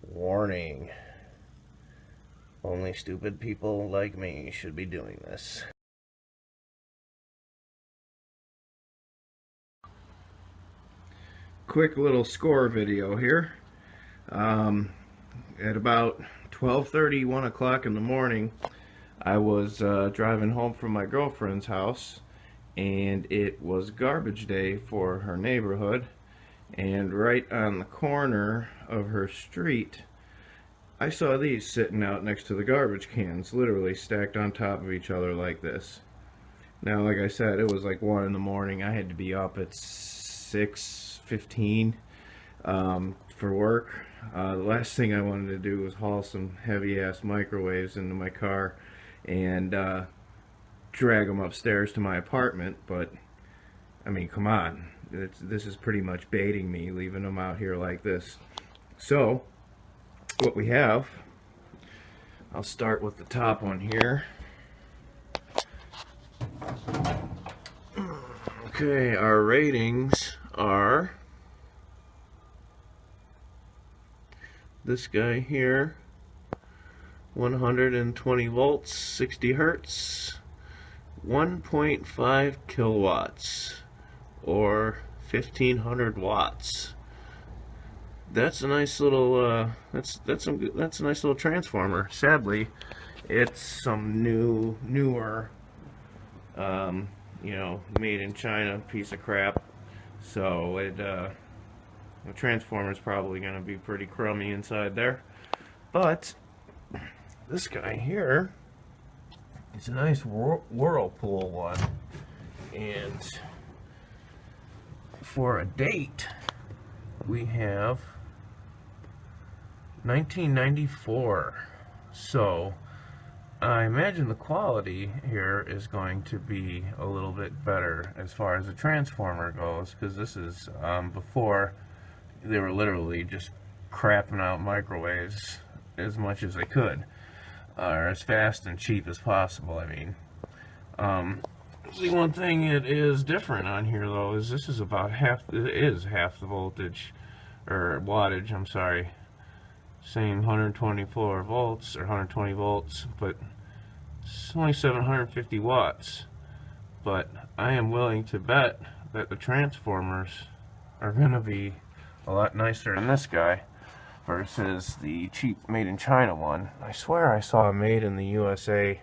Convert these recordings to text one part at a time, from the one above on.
Warning. Only stupid people like me should be doing this. Quick little score video here. At about 12:30, 1 o'clock in the morning, I was driving home from my girlfriend's house, and it was garbage day for her neighborhood. And right on the corner of her street, I saw these sitting out next to the garbage cans, literally stacked on top of each other like this. Now, like I said, it was like 1 in the morning. I had to be up at 6:15 for work. The last thing I wanted to do was haul some heavy-ass microwaves into my car and drag them upstairs to my apartment, but I mean, come on. This is pretty much baiting me, leaving them out here like this. So, what we have, I'll start with the top one here. Okay, our ratings are this guy here, 120 volts, 60 hertz, 1.5 kilowatts, or 1500 watts. That's a nice little that's a nice little transformer. Sadly, it's some newer you know, made in China piece of crap. So the transformer's probably going to be pretty crummy inside there. But this guy here is a nice Whirlpool one, and for a date we have 1994. So I imagine the quality here is going to be a little bit better as far as the transformer goes, because this is before they were literally just crapping out microwaves as much as they could, or as fast and cheap as possible. I mean, the one thing it is different on here though is this is about half. It is half the voltage or wattage. I'm sorry. Same 124 volts or 120 volts, but it's only 750 watts. But I am willing to bet that the transformers are going to be a lot nicer than this guy versus the cheap made in China one. I swear I saw a made in the USA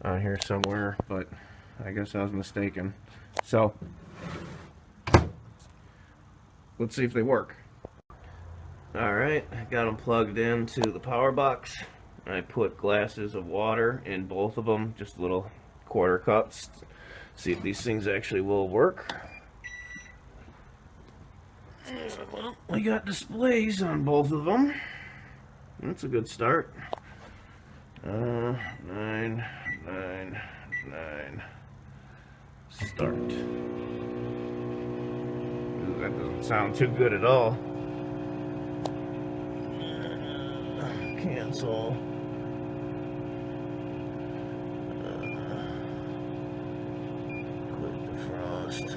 on here somewhere, but I guess I was mistaken. So let's see if they work. Alright, I got them plugged into the power box. I put glasses of water in both of them, just little quarter cups. See if these things actually will work. Well, we got displays on both of them. That's a good start. 9, 9, 9. Start. Ooh, that doesn't sound too good at all. Cancel. Quit defrost.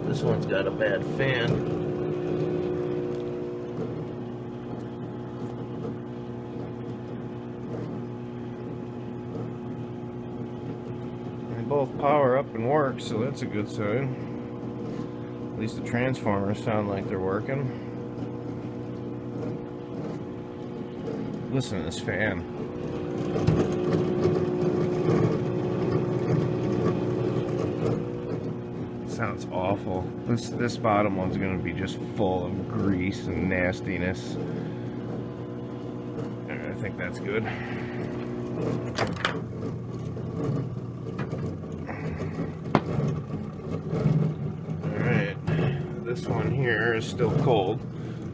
This one's got a bad fan. They both power up and work, so that's a good sign. At least the transformers sound like they're working. Listen to this fan. It sounds awful. This bottom one's going to be just full of grease and nastiness. I think that's good. This one here is still cold,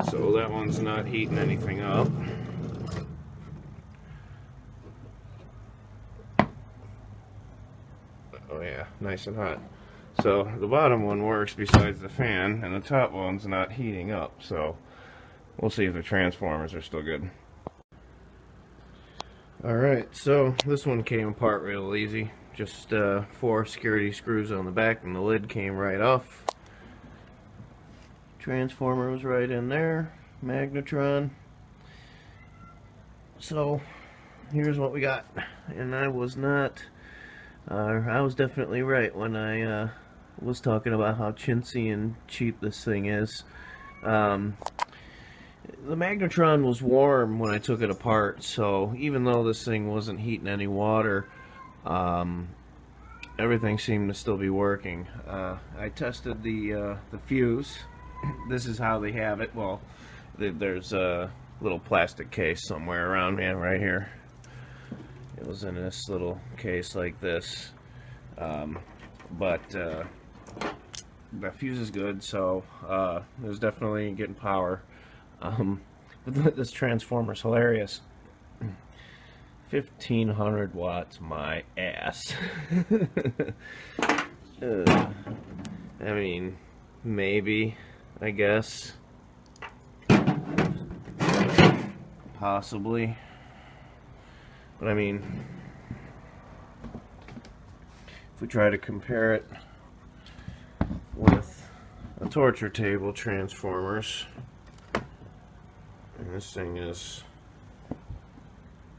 so that one's not heating anything up. Oh yeah, nice and hot. So the bottom one works besides the fan, and the top one's not heating up, so we'll see if the transformers are still good. Alright, so this one came apart real easy. Just 4 security screws on the back, and the lid came right off. Transformer was right in there. Magnetron. So here's what we got. And I was definitely right when I was talking about how chintzy and cheap this thing is. The magnetron was warm when I took it apart, so even though this thing wasn't heating any water, everything seemed to still be working. I tested the fuse. This is how they have it. Well, there's a little plastic case somewhere around here, right here. It was in this little case like this, but the fuse is good, so it was definitely getting power. But this transformer's hilarious. 1500 watts, my ass. I mean, maybe, I guess, possibly, but I mean, if we try to compare it with a torture table transformers, and this thing is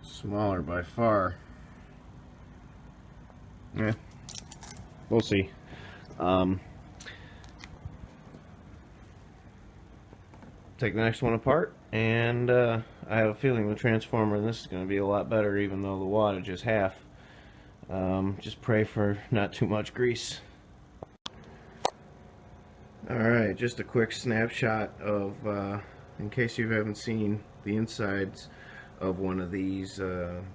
smaller by far. Yeah, we'll see. Take the next one apart, and I have a feeling the transformer in this is going to be a lot better, even though the wattage is half. Just pray for not too much grease. Alright, just a quick snapshot of, in case you haven't seen the insides of one of these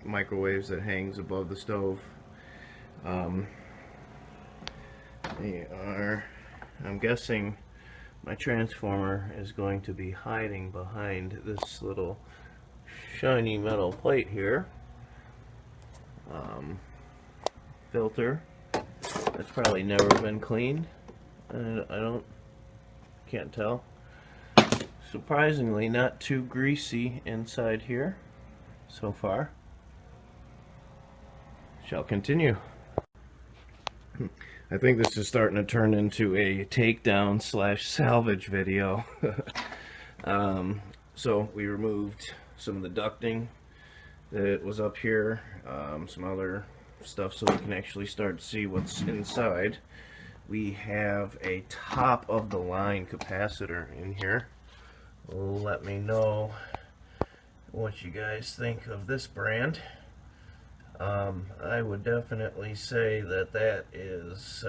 microwaves that hangs above the stove. They are, I'm guessing my transformer is going to be hiding behind this little shiny metal plate here. Filter that's probably never been cleaned. Can't tell. Surprisingly, not too greasy inside here so far. Shall continue. I think this is starting to turn into a takedown / salvage video. So we removed some of the ducting that was up here, some other stuff, so we can actually start to see what's inside. We have a top of the line capacitor in here. Let me know what you guys think of this brand. I would definitely say that that is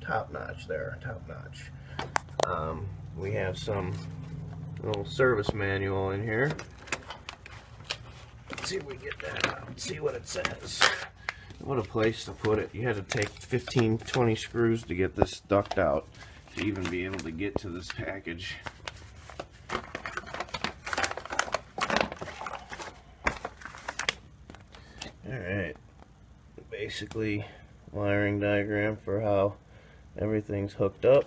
top notch there, top notch. We have some little service manual in here. Let's see if we get that out, see what it says. What a place to put it. You had to take 15-20 screws to get this duct out to even be able to get to this package. Alright, basically wiring diagram for how everything's hooked up.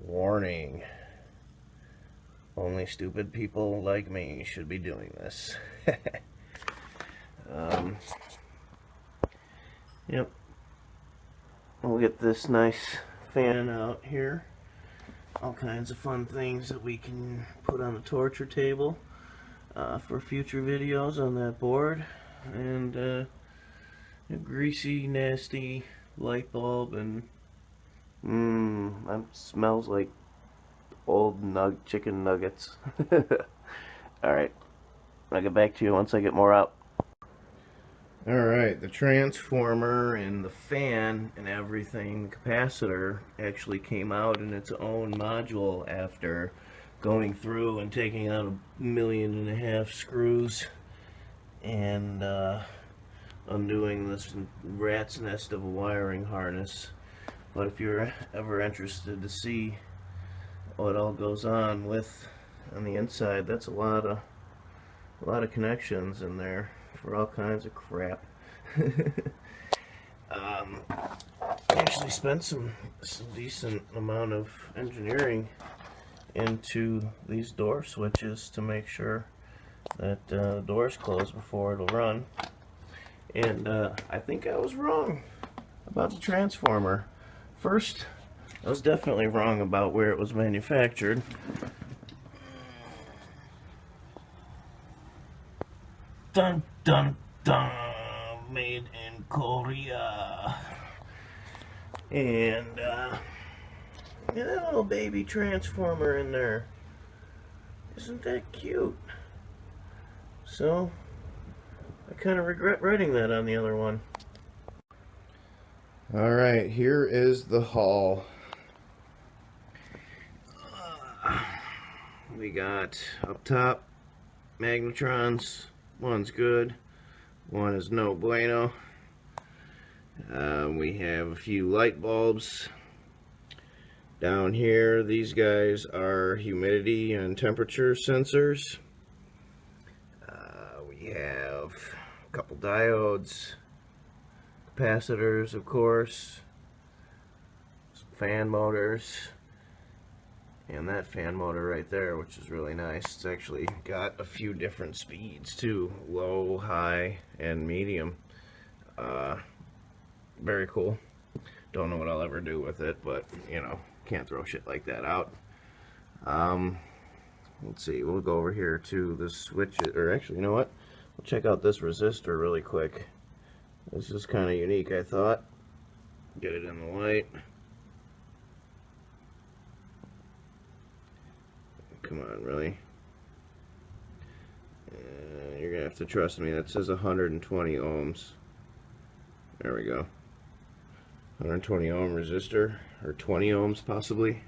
Warning. Only stupid people like me should be doing this. Yep. We'll get this nice fan out here. All kinds of fun things that we can put on the torture table for future videos on that board. And a greasy, nasty light bulb, and that smells like old chicken nuggets. Alright, I'll get back to you once I get more out. Alright, the transformer and the fan and everything, the capacitor, actually came out in its own module after going through and taking out 1.5 million screws and undoing this rat's nest of a wiring harness. But if you're ever interested to see what all goes on the inside, that's a lot of connections in there for all kinds of crap. Actually spent some decent amount of engineering into these door switches to make sure that the doors close before it'll run, and I think I was wrong. about the transformer. First, I was definitely wrong about where it was manufactured. Dun dun dun! Made in Korea. And that little baby transformer in there. Isn't that cute? So, I kind of regret writing that on the other one. Alright, here is the haul. We got up top magnetrons. One's good, one is no bueno. We have a few light bulbs. Down here, these guys are humidity and temperature sensors. We have a couple diodes, capacitors, of course, some fan motors, and that fan motor right there, which is really nice. It's actually got a few different speeds too, low, high, and medium. Very cool. Don't know what I'll ever do with it, but you know, can't throw shit like that out. Let's see, we'll go over here to the switch, or actually, you know what? We'll check out this resistor really quick. This is kind of unique, I thought. Get it in the light. Come on, really? You're gonna have to trust me. That says 120 ohms. There we go. 120 ohm resistor, or 20 ohms possibly.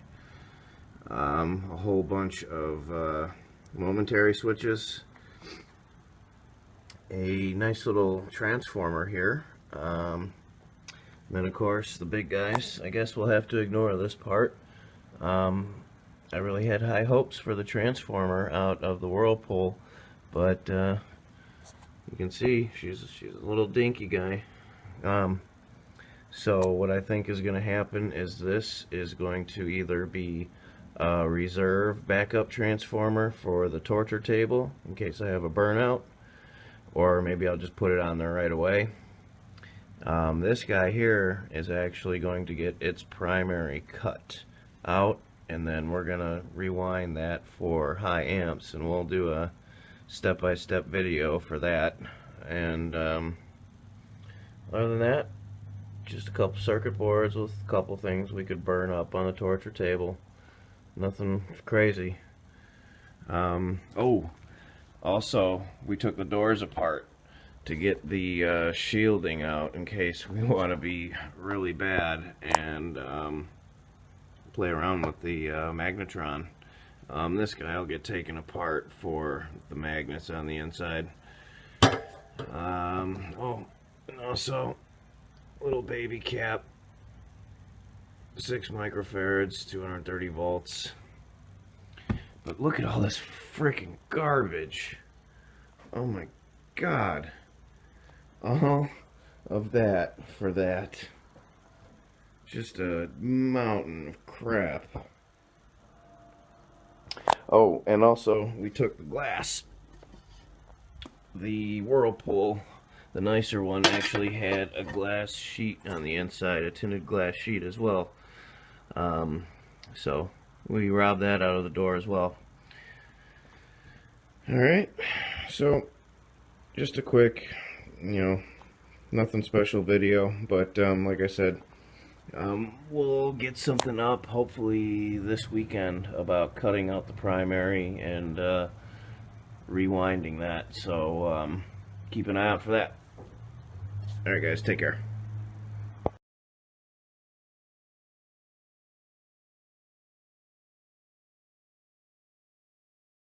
A whole bunch of momentary switches. A nice little transformer here. Then of course the big guys. I guess we'll have to ignore this part. I really had high hopes for the transformer out of the Whirlpool, but you can see she's a little dinky guy. So what I think is going to happen is this is going to either be a reserve backup transformer for the torture table in case I have a burnout, or maybe I'll just put it on there right away. This guy here is actually going to get its primary cut out, and then we're gonna rewind that for high amps, and we'll do a step-by-step video for that. And other than that, just a couple circuit boards with a couple things we could burn up on the torture table. Nothing crazy. Oh, also we took the doors apart to get the shielding out in case we want to be really bad and play around with the magnetron. This guy will get taken apart for the magnets on the inside. Oh, and also little baby cap, 6 microfarads, 230 volts. But look at all this freaking garbage. Oh my god. All of that for that. Just a mountain of crap. Oh, and also we took the glass. The Whirlpool, the nicer one, actually had a glass sheet on the inside, a tinted glass sheet as well. So we robbed that out of the door as well. Alright, so just a quick, nothing special video, but like I said, we'll get something up hopefully this weekend about cutting out the primary and rewinding that, so keep an eye out for that. Alright guys, take care.